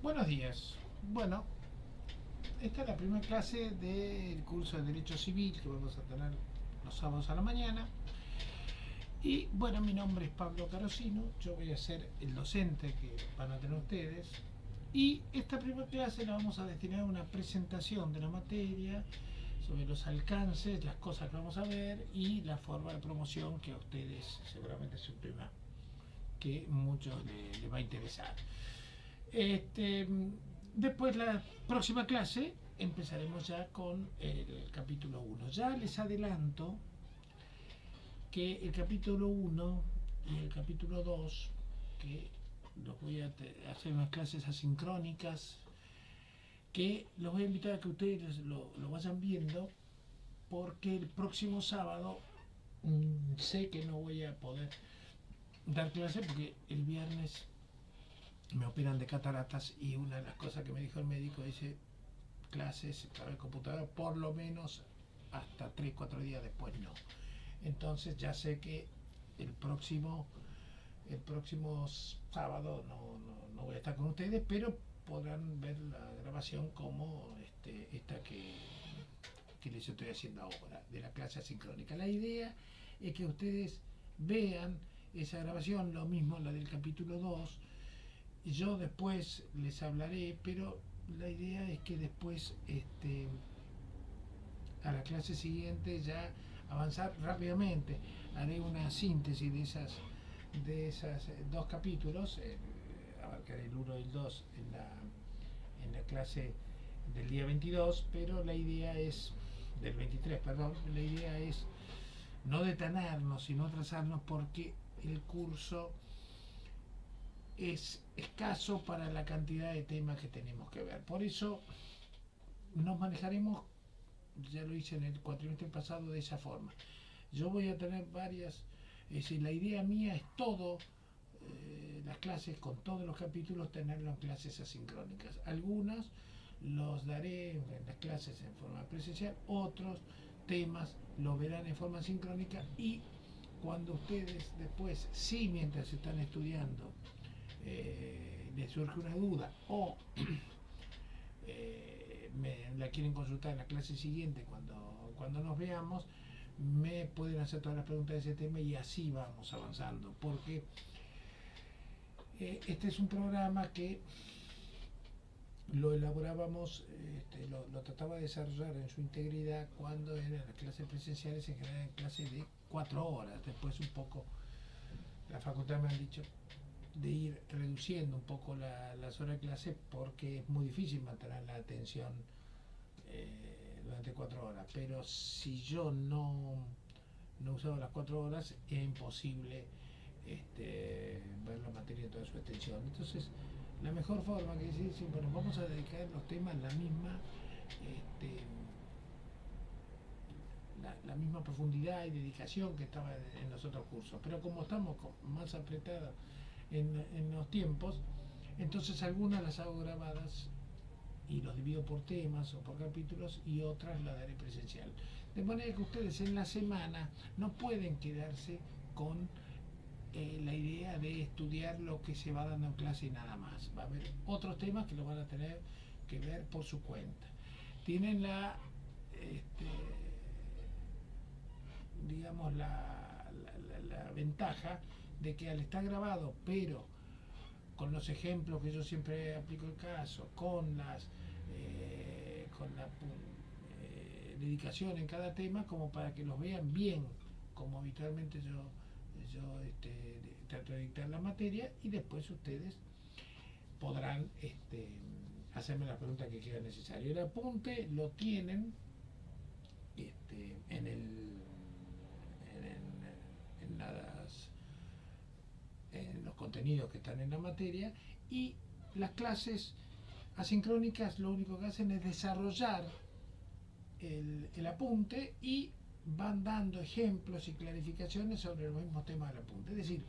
Buenos días. Bueno, esta es la primera clase del curso de Derecho Civil que vamos a tener los sábados a la mañana. Y bueno, mi nombre es Pablo Carosino, yo voy a ser el docente que van a tener ustedes. Y esta primera clase la vamos a destinar a una presentación de la materia, sobre los alcances, las cosas que vamos a ver y la forma de promoción que a ustedes seguramente es un tema que muchos les va a interesar. Este, Después, la próxima clase, empezaremos ya con el capítulo 1. Ya les adelanto que el capítulo 1 y el capítulo 2, que los voy a hacer unas clases asincrónicas, que los voy a invitar a que ustedes lo vayan viendo, porque el próximo sábado sé que no voy a poder dar clase porque el viernes me operan de cataratas y una de las cosas que me dijo el médico dice clases para el computador por lo menos hasta 3 4 días después no. Entonces ya sé que el próximo el próximo sábado no voy a estar con ustedes, pero podrán ver la grabación como esta que les estoy haciendo ahora, de la clase asincrónica. La idea es que ustedes vean esa grabación, lo mismo la del capítulo 2. Yo después les hablaré, pero la idea es que después, a la clase siguiente, ya avanzar rápidamente. Haré una síntesis de esas dos capítulos, abarcaré el 1 y el 2 en la clase del día 22, pero la idea es, del 23, perdón, la idea es no detenernos, sino atrasarnos porque el curso es escaso para la cantidad de temas que tenemos que ver. Por eso nos manejaremos, ya lo hice en el cuatrimestre pasado, de esa forma. Yo voy a tener varias, es decir, la idea mía es todo, las clases con todos los capítulos, tenerlos en clases asincrónicas. Algunos los daré en las clases en forma presencial, otros temas los verán en forma sincrónica y cuando ustedes después, si mientras están estudiando, les surge una duda o me la quieren consultar en la clase siguiente cuando nos veamos, me pueden hacer todas las preguntas de ese tema y así vamos avanzando, porque este es un programa que lo elaborábamos, lo trataba de desarrollar en su integridad cuando eran las clases presenciales, en general en clases de 4 horas. Después un poco la facultad me han dicho de ir reduciendo un poco las horas de clase porque es muy difícil mantener la atención durante 4 horas. Pero si yo no usaba las 4 horas, es imposible ver la materia en toda su extensión. Entonces, la mejor forma que es, bueno, vamos a dedicar los temas este, la misma profundidad y dedicación que estaba en los otros cursos. Pero como estamos más apretados en los tiempos, entonces algunas las hago grabadas y los divido por temas o por capítulos y otras las daré presencial. De manera que ustedes en la semana no pueden quedarse con la idea de estudiar lo que se va dando en clase y nada más. Va a haber otros temas que lo van a tener que ver por su cuenta. Tienen este, digamos, la ventaja de que al estar grabado, pero con los ejemplos que yo siempre aplico el caso, con la dedicación en cada tema, como para que los vean bien, como habitualmente yo trato de dictar la materia, y después ustedes podrán hacerme la pregunta que quieran necesario. El apunte lo tienen en en las en los contenidos que están en la materia, y las clases asincrónicas lo único que hacen es desarrollar el apunte y van dando ejemplos y clarificaciones sobre los mismos temas del apunte. Es decir,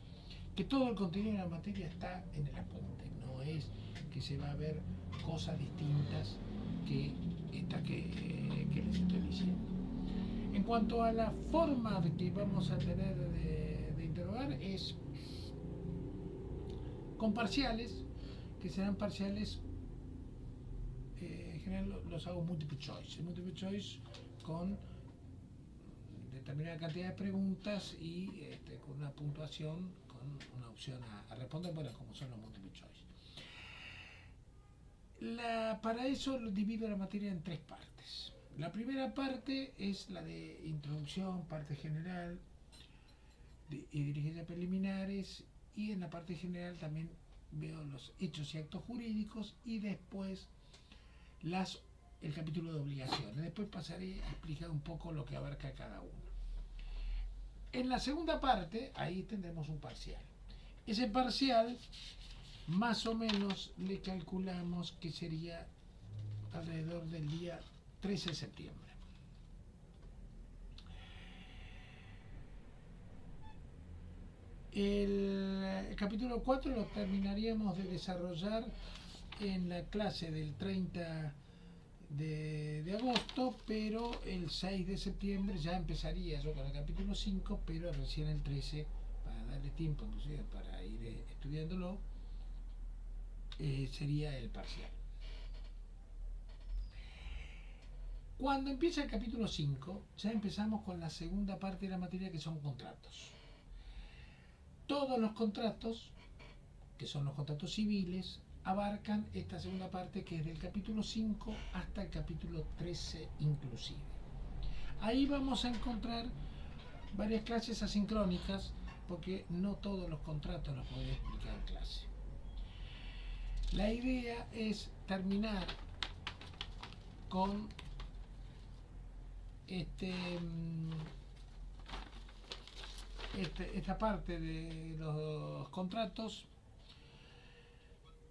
que todo el contenido de la materia está en el apunte, no es que se va a ver cosas distintas que esta que les estoy diciendo. En cuanto a la forma que vamos a tener de interrogar, es con parciales, que serán parciales en general los hago multiple choice. El multiple choice con determinada cantidad de preguntas y con una puntuación, con una opción a responder, bueno, como son los multiple choice. Para eso lo divido la materia en tres partes. La primera parte es la de introducción, parte general y diligencias preliminares, y en la parte general también veo los hechos y actos jurídicos, y después el capítulo de obligaciones. Después pasaré a explicar un poco lo que abarca cada uno. En la segunda parte, ahí tendremos un parcial. Ese parcial, más o menos, le calculamos que sería alrededor del día 13 de septiembre. El capítulo 4 lo terminaríamos de desarrollar en la clase del 30 de agosto, pero el 6 de septiembre ya empezaría yo con el capítulo 5, pero recién el 13, para darle tiempo inclusive para ir estudiándolo, sería el parcial. Cuando empieza el capítulo 5, ya empezamos con la segunda parte de la materia, que son contratos. Todos los contratos, que son los contratos civiles, abarcan esta segunda parte, que es del capítulo 5 hasta el capítulo 13 inclusive. Ahí vamos a encontrar varias clases asincrónicas, porque no todos los contratos los podemos explicar en clase. La idea es terminar con esta parte de los contratos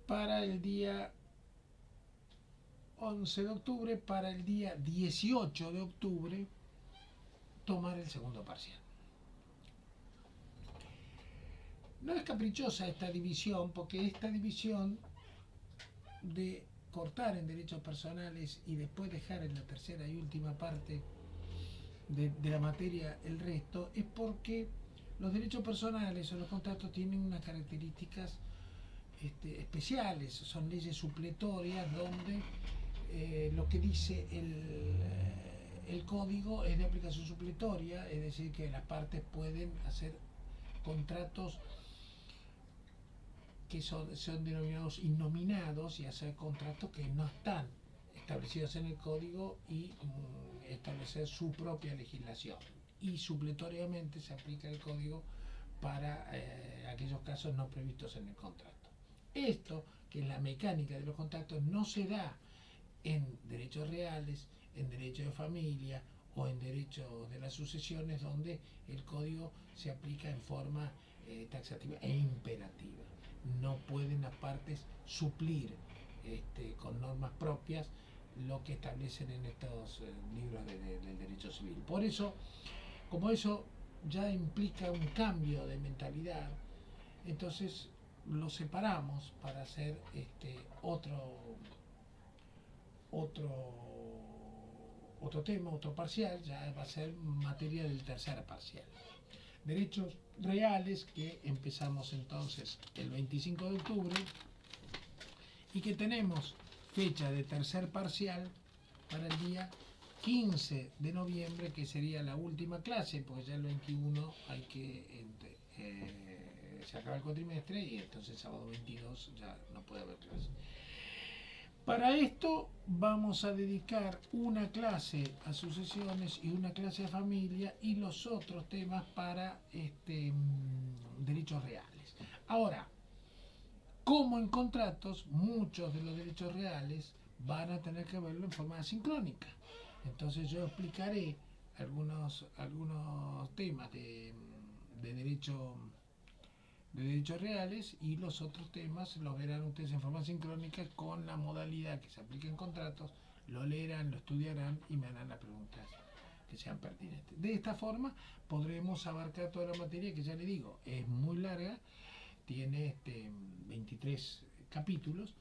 para el día 11 de octubre, para el día 18 de octubre tomar el segundo parcial. No es caprichosa esta división, porque esta división de cortar en derechos personales y después dejar en la tercera y última parte de la materia el resto, es porque los derechos personales o los contratos tienen unas características especiales. Son leyes supletorias donde lo que dice el código es de aplicación supletoria, es decir, que las partes pueden hacer contratos que son denominados innominados, y hacer contratos que no están establecidos en el código, y establecer su propia legislación. Y supletoriamente se aplica el código para aquellos casos no previstos en el contrato. Esto, que es la mecánica de los contratos, no se da en derechos reales, en derecho de familia o en derecho de las sucesiones, donde el código se aplica en forma taxativa e imperativa. No pueden las partes suplir con normas propias lo que establecen en estos libros del derecho civil. Por eso, como eso ya implica un cambio de mentalidad, entonces lo separamos para hacer otro tema, otro parcial. Ya va a ser materia del tercer parcial. Derechos reales, que empezamos entonces el 25 de octubre y que tenemos fecha de tercer parcial para el día 15 de noviembre, que sería la última clase, porque ya el 21 hay que se acaba el cuatrimestre, y entonces sábado 22 ya no puede haber clase. Para esto vamos a dedicar una clase a sucesiones y una clase a familia, y los otros temas para derechos reales. Ahora, como en contratos, muchos de los derechos reales van a tener que verlo en forma asincrónica. Entonces yo explicaré algunos temas de derechos reales, y los otros temas los verán ustedes en forma sincrónica con la modalidad que se aplica en contratos. Lo leerán, lo estudiarán y me harán las preguntas que sean pertinentes. De esta forma podremos abarcar toda la materia, que ya le digo, es muy larga, tiene 23 capítulos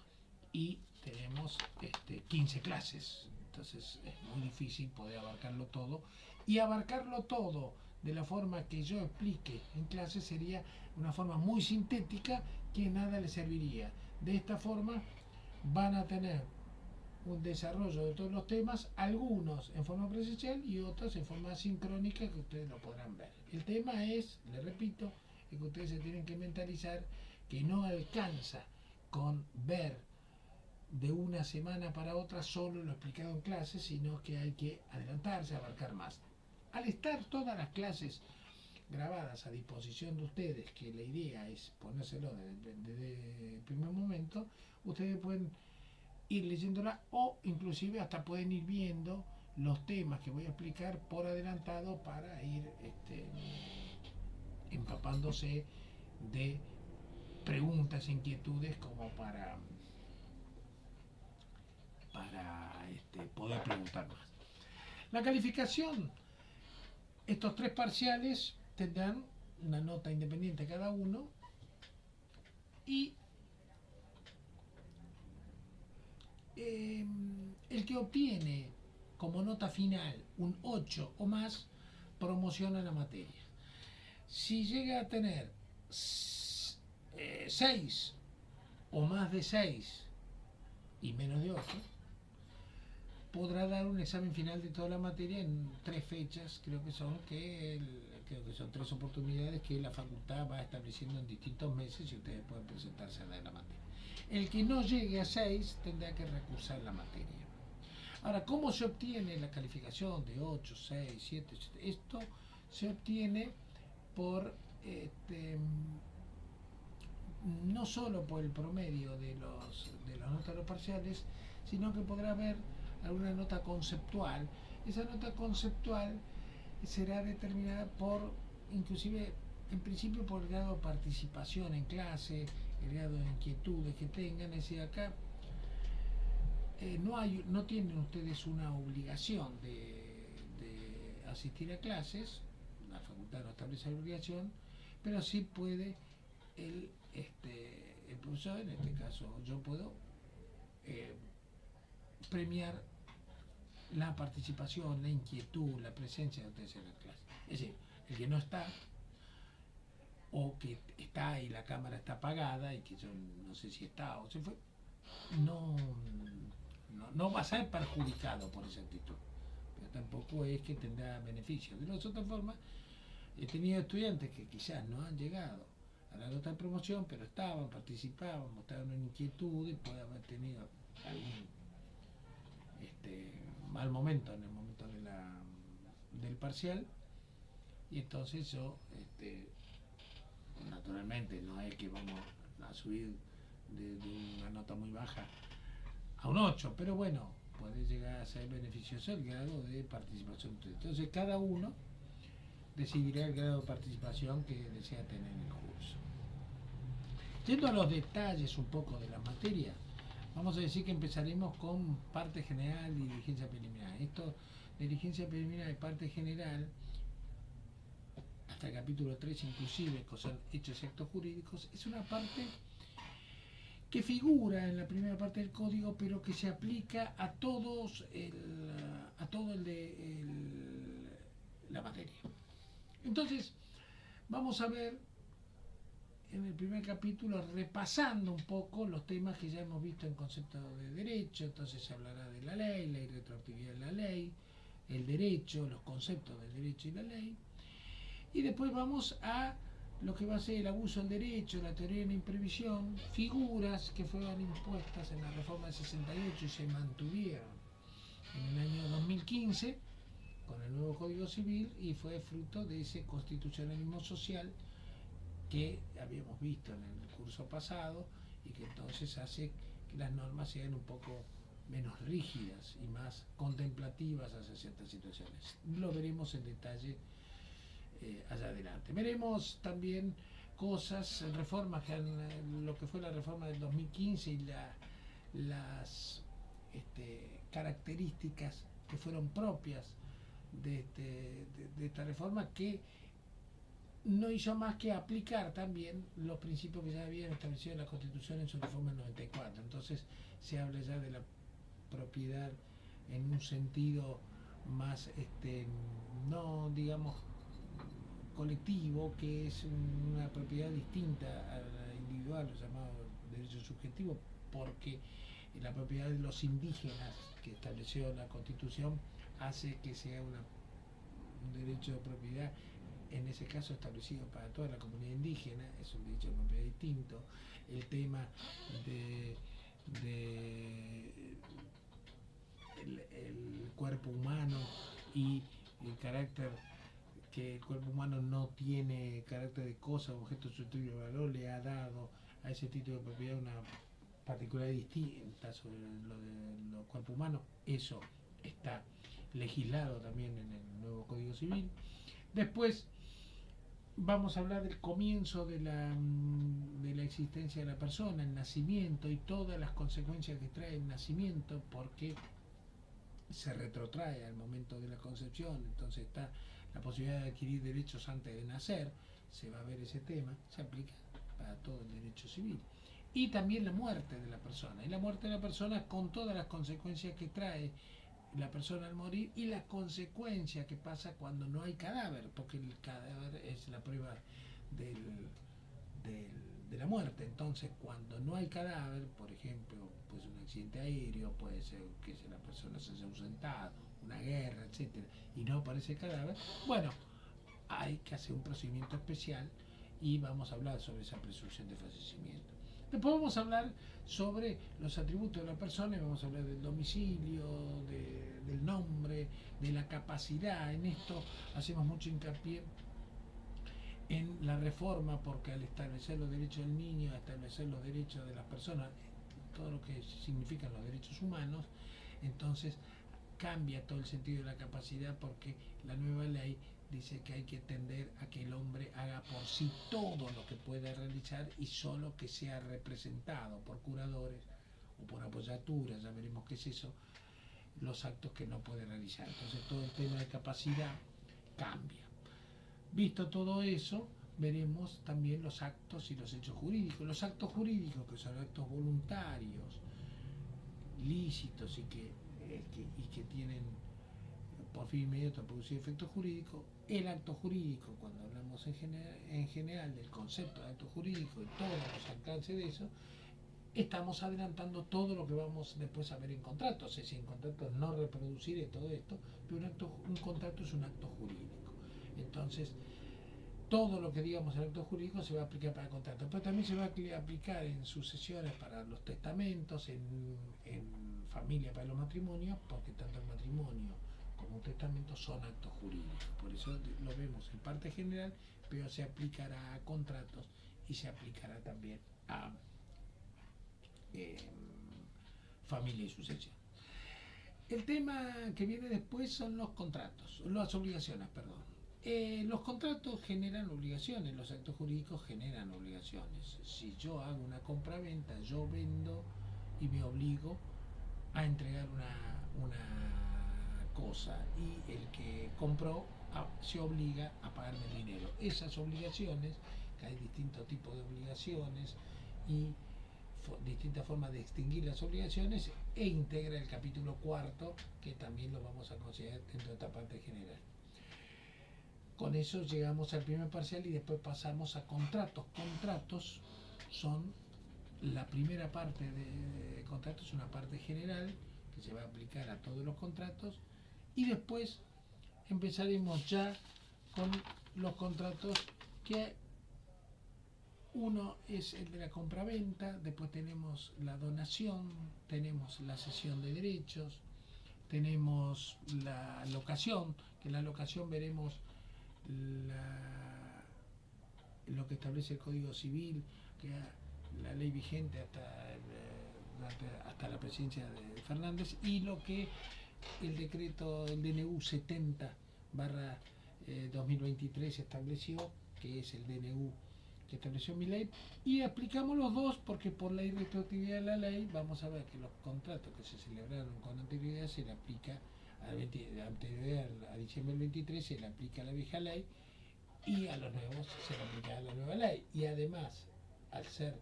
y tenemos 15 clases. Entonces es muy difícil poder abarcarlo todo, y abarcarlo todo de la forma que yo explique en clase sería una forma muy sintética que nada le serviría. De esta forma van a tener un desarrollo de todos los temas, algunos en forma presencial y otros en forma sincrónica que ustedes lo podrán ver. El tema es, le repito, es que ustedes se tienen que mentalizar que no alcanza con ver de una semana para otra solo lo explicado en clases, sino que hay que adelantarse, abarcar más. Al estar todas las clases grabadas a disposición de ustedes, que la idea es ponérselo desde el primer momento, ustedes pueden ir leyéndola o inclusive hasta pueden ir viendo los temas que voy a explicar por adelantado para ir empapándose de preguntas, inquietudes como para poder preguntar más. La calificación, estos 3 parciales tendrán una nota independiente cada uno y el que obtiene como nota final un 8 o más promociona la materia. Si llega a tener 6 o más de 6 y menos de 8, podrá dar un examen final de toda la materia en 3 fechas, creo que son 3 oportunidades que la facultad va estableciendo en distintos meses y ustedes pueden presentarse a dar la materia. El que no llegue a 6 tendrá que recursar la materia. Ahora, ¿cómo se obtiene la calificación de 8, 6, 7? Esto se obtiene por no solo por el promedio de las notas de los parciales, sino que podrá haber alguna nota conceptual. Esa nota conceptual será determinada por, inclusive, en principio por el grado de participación en clase, el grado de inquietudes que tengan. Es decir, acá no tienen ustedes una obligación de asistir a clases, la facultad no establece la obligación, pero sí puede el profesor, en este caso yo puedo premiar la participación, la inquietud, la presencia de ustedes en la clase. Es decir, el que no está, o que está y la cámara está apagada y que yo no sé si está o se fue, no va a ser perjudicado por esa actitud, pero tampoco es que tendrá beneficios. De la otra forma, he tenido estudiantes que quizás no han llegado a la nota de promoción, pero participaban, mostraban una inquietud y puede haber tenido algún mal momento en el momento del parcial, y entonces yo naturalmente no es que vamos a subir de una nota muy baja a un 8, pero bueno, puede llegar a ser beneficioso el grado de participación. Entonces cada uno decidirá el grado de participación que desea tener en el curso. Yendo a los detalles un poco de la materia, vamos a decir que empezaremos con parte general y diligencia preliminar. Esto, diligencia preliminar y parte general, hasta el capítulo 3 inclusive, que son hechos y actos jurídicos, es una parte que figura en la primera parte del código, pero que se aplica a todo la materia. Entonces, vamos a ver en el primer capítulo, repasando un poco los temas que ya hemos visto en concepto de derecho. Entonces se hablará de la ley retroactividad de la ley, el derecho, los conceptos del derecho y la ley. Y después vamos a lo que va a ser el abuso del derecho, la teoría de la imprevisión, figuras que fueron impuestas en la reforma del 68 y se mantuvieron en el año 2015 con el nuevo Código Civil, y fue fruto de ese constitucionalismo social que habíamos visto en el curso pasado, y que entonces hace que las normas sean un poco menos rígidas y más contemplativas hacia ciertas situaciones. Lo veremos en detalle allá adelante. Veremos también cosas, reformas, lo que fue la reforma del 2015 y las características que fueron propias de esta reforma, que no hizo más que aplicar también los principios que ya habían establecido en la Constitución en su reforma del 94. Entonces se habla ya de la propiedad en un sentido más, no digamos colectivo, que es una propiedad distinta a la individual, lo llamado derecho subjetivo, porque la propiedad de los indígenas que estableció la Constitución hace que sea un derecho de propiedad, en ese caso establecido para toda la comunidad indígena, es un derecho de propiedad distinto. El tema de el cuerpo humano y el carácter, que el cuerpo humano no tiene carácter de cosa, objeto susceptible de valor, le ha dado a ese título de propiedad una particularidad distinta sobre lo de los cuerpos humanos. Eso está legislado también en el nuevo Código Civil. Después vamos a hablar del comienzo de la existencia de la persona, el nacimiento y todas las consecuencias que trae el nacimiento, porque se retrotrae al momento de la concepción, entonces está la posibilidad de adquirir derechos antes de nacer, se va a ver ese tema, se aplica para todo el derecho civil. Y también la muerte de la persona, y la muerte de la persona con todas las consecuencias que trae la persona al morir y la consecuencia que pasa cuando no hay cadáver, porque el cadáver es la prueba de la muerte. Entonces, cuando no hay cadáver, por ejemplo, pues un accidente aéreo, puede ser que la persona se haya ausentado, una guerra, etcétera, y no aparece el cadáver, bueno, hay que hacer un procedimiento especial y vamos a hablar sobre esa presunción de fallecimiento. Después vamos a hablar sobre los atributos de la persona y vamos a hablar del domicilio, del nombre, de la capacidad. En esto hacemos mucho hincapié en la reforma, porque al establecer los derechos del niño, establecer los derechos de las personas, todo lo que significan los derechos humanos, entonces cambia todo el sentido de la capacidad, porque la nueva ley dice que hay que tender a que el hombre haga por sí todo lo que pueda realizar y solo que sea representado por curadores o por apoyaturas, ya veremos qué es eso, los actos que no puede realizar. Entonces todo el tema de capacidad cambia. Visto todo eso, veremos también los actos y los hechos jurídicos. Los actos jurídicos, que son actos voluntarios, lícitos y que tienen por fin inmediato producir efecto jurídico. El acto jurídico, cuando hablamos en general del concepto de acto jurídico y todos los alcances de eso, estamos adelantando todo lo que vamos después a ver en contratos. Es decir, en contratos no reproduciré todo esto, pero un contrato es un acto jurídico. Entonces, todo lo que digamos en acto jurídico se va a aplicar para el contrato, pero también se va a aplicar en sucesiones para los testamentos, en familia para los matrimonios, porque tanto el matrimonio como un testamento son actos jurídicos. Por eso lo vemos en parte general, pero se aplicará a contratos y se aplicará también a familia y sucesión. El tema que viene después son los contratos, las obligaciones, perdón. Los contratos generan obligaciones, los actos jurídicos generan obligaciones. Si yo hago una compra-venta, yo vendo y me obligo a entregar una cosa, y el que compró se obliga a pagarme el dinero. Esas obligaciones, que hay distintos tipos de obligaciones y distintas formas de extinguir las obligaciones, e integra el capítulo cuarto, que también lo vamos a considerar dentro de esta parte general. Con eso llegamos al primer parcial y después pasamos a contratos. Contratos son la primera parte de contratos, es una parte general que se va a aplicar a todos los contratos, y después empezaremos ya con los contratos, que uno es el de la compraventa, después tenemos la donación, tenemos la cesión de derechos, tenemos la locación, que en la locación veremos lo que establece el Código Civil, que la ley vigente hasta la presidencia de Fernández, y lo que el decreto, el DNU 70/2023 estableció, que es el DNU que estableció mi ley, y aplicamos los dos, porque por la irretroactividad de la ley vamos a ver que los contratos que se celebraron con anterioridad se le aplica a diciembre del 23 se le aplica la vieja ley, y a los nuevos se le aplica la nueva ley. Y además, al estar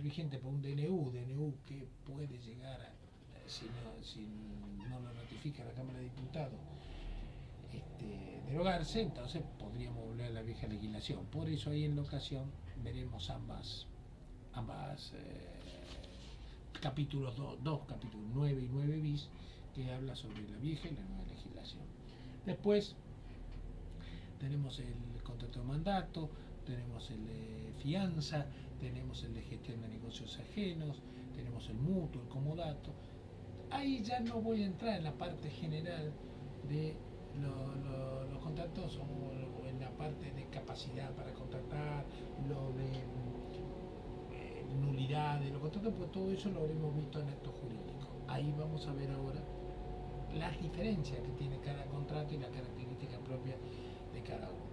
vigente por un DNU que puede llegar a, si no lo ratifica la Cámara de Diputados, derogarse, entonces podríamos volver a la vieja legislación. Por eso ahí en la ocasión veremos ambas capítulos, dos capítulos, 9 y 9 bis, que habla sobre la vieja y la nueva legislación. Después tenemos el contrato de mandato, tenemos el de fianza, tenemos el de gestión de negocios ajenos, tenemos el mutuo, el comodato. Ahí ya no voy a entrar en la parte general de los contratos o en la parte de capacidad para contratar, lo de nulidad de los contratos, pues todo eso lo habremos visto en actos jurídicos. Ahí vamos a ver ahora las diferencias que tiene cada contrato y las características propias de cada uno.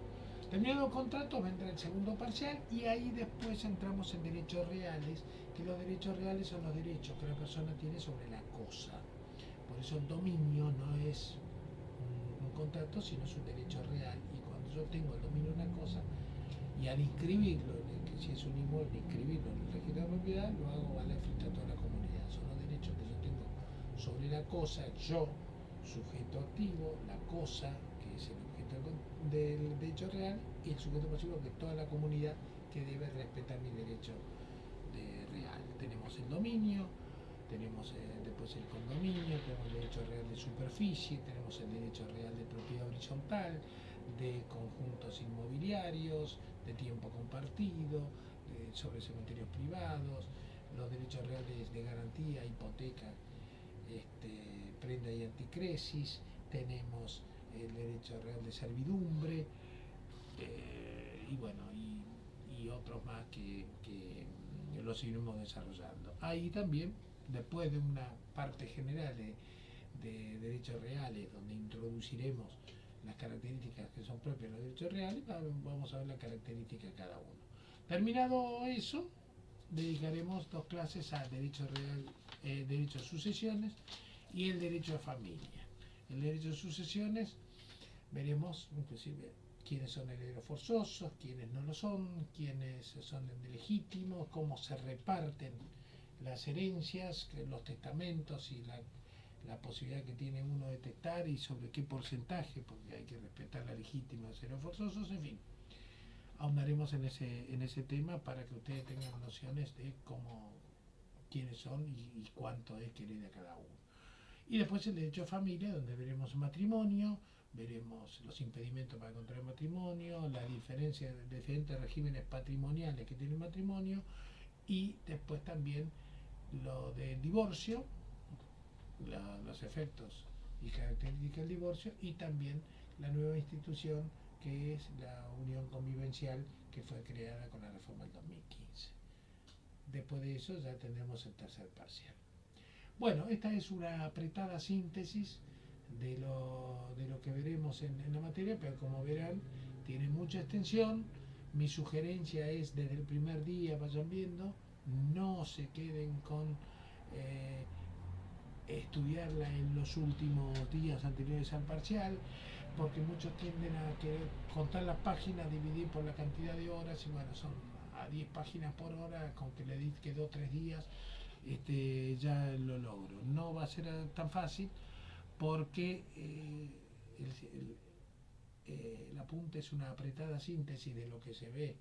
Terminado el contrato, vendrá el segundo parcial y ahí después entramos en derechos reales, que los derechos reales son los derechos que la persona tiene sobre la cosa. Por eso el dominio no es un contrato, sino es un derecho real. Y cuando yo tengo el dominio de una cosa, y al inscribirlo, que si es un inmueble, inscribirlo en el registro de propiedad, lo hago valer frente a toda la comunidad. Son los derechos que yo tengo sobre la cosa, yo, sujeto activo, la cosa, que es el objeto del derecho real, y el sujeto pasivo, que es toda la comunidad que debe respetar mi derecho real. Tenemos el dominio, tenemos después el condominio, tenemos el derecho real de superficie, tenemos el derecho real de propiedad horizontal, de conjuntos inmobiliarios, de tiempo compartido, sobre cementerios privados, los derechos reales de garantía, hipoteca, prenda y anticresis, tenemos el derecho real de servidumbre, y bueno, y otros más que los iremos desarrollando. Ahí también, después de una parte general de derechos reales, donde introduciremos las características que son propias de los derechos reales, vamos a ver las características de cada uno. Terminado eso, dedicaremos 2 clases a derecho real, derecho a sucesiones y el derecho a familia. El derecho a sucesiones veremos inclusive quiénes son herederos forzosos, quiénes no lo son, quiénes son legítimos, cómo se reparten las herencias, los testamentos y la posibilidad que tiene uno de testar y sobre qué porcentaje, porque hay que respetar la legítima de los herederos forzosos, en fin. Ahondaremos en ese tema para que ustedes tengan nociones de cómo, quiénes son y cuánto es que hereda cada uno. Y después el derecho a familia, donde veremos matrimonio, veremos los impedimentos para contraer matrimonio, la diferencia de diferentes regímenes patrimoniales que tiene el matrimonio, y después también lo del divorcio, los efectos y características del divorcio, y también la nueva institución que es la unión convivencial, que fue creada con la reforma del 2015. Después de eso ya tendremos el tercer parcial. Bueno, esta es una apretada síntesis de lo que veremos en la materia, pero como verán, tiene mucha extensión. Mi sugerencia es desde el primer día vayan viendo, no se queden con estudiarla en los últimos días anteriores al parcial, porque muchos tienden a querer contar las páginas, dividir por la cantidad de horas, y bueno, son a 10 páginas por hora, con que le dedique 2 o 3 días, ya lo logro. No va a ser tan fácil porque el apunte es una apretada síntesis de lo que se ve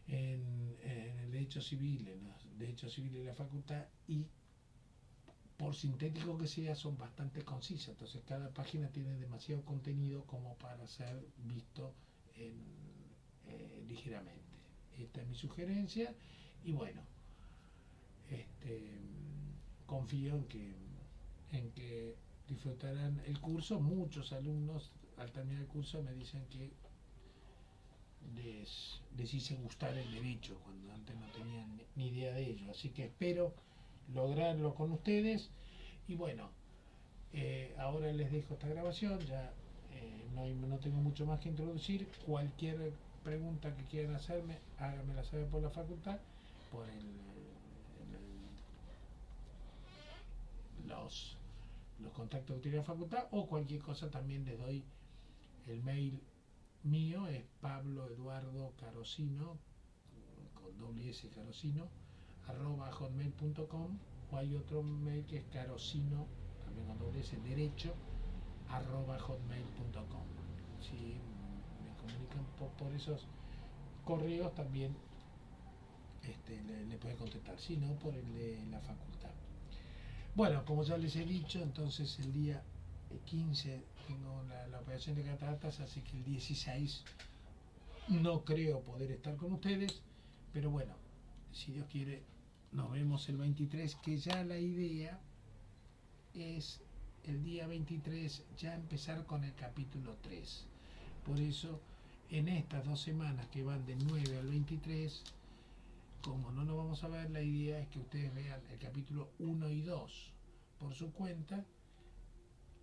en el derecho civil, en los derechos civiles de la facultad, y por sintético que sea, son bastante concisas. Entonces cada página tiene demasiado contenido como para ser visto ligeramente. Esta es mi sugerencia y bueno, confío en que disfrutarán el curso. Muchos alumnos al terminar el curso me dicen que les hice gustar el derecho cuando antes no tenían ni idea de ello, así que espero lograrlo con ustedes. Y bueno, ahora les dejo esta grabación, ya no tengo mucho más que introducir. Cualquier pregunta que quieran hacerme, háganmela saber por la facultad, por los contactos que tiene la facultad, o cualquier cosa también les doy el mail mío, es Pablo Eduardo Carosino, con doble S, Carosino, @hotmail.com, o hay otro mail que es carosino, también con doble S, derecho, @hotmail.com. Si me comunican por esos correos, también le puede contestar, si no, por el de la facultad. Bueno, como ya les he dicho, entonces el día 15 tengo la operación de cataratas, así que el 16 no creo poder estar con ustedes, pero bueno, si Dios quiere, nos vemos el 23, que ya la idea es el día 23 ya empezar con el capítulo 3. Por eso, en estas 2 semanas que van del 9 al 23, como no nos vamos a ver, la idea es que ustedes vean el capítulo 1 y 2 por su cuenta,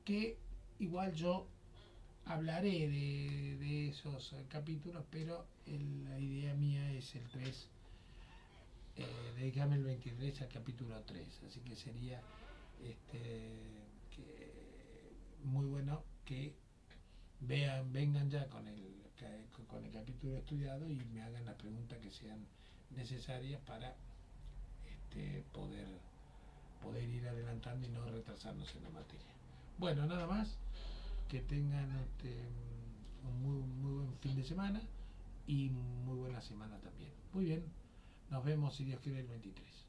que igual yo hablaré de esos capítulos, pero la idea mía es el 3, dedicarme el 23 al capítulo 3, así que sería muy bueno que vengan ya con el capítulo estudiado y me hagan las preguntas que sean necesarias para poder ir adelantando y no retrasarnos en la materia. Bueno, nada más, que tengan un muy buen fin de semana y muy buena semana también. Muy bien, nos vemos si Dios quiere el 23.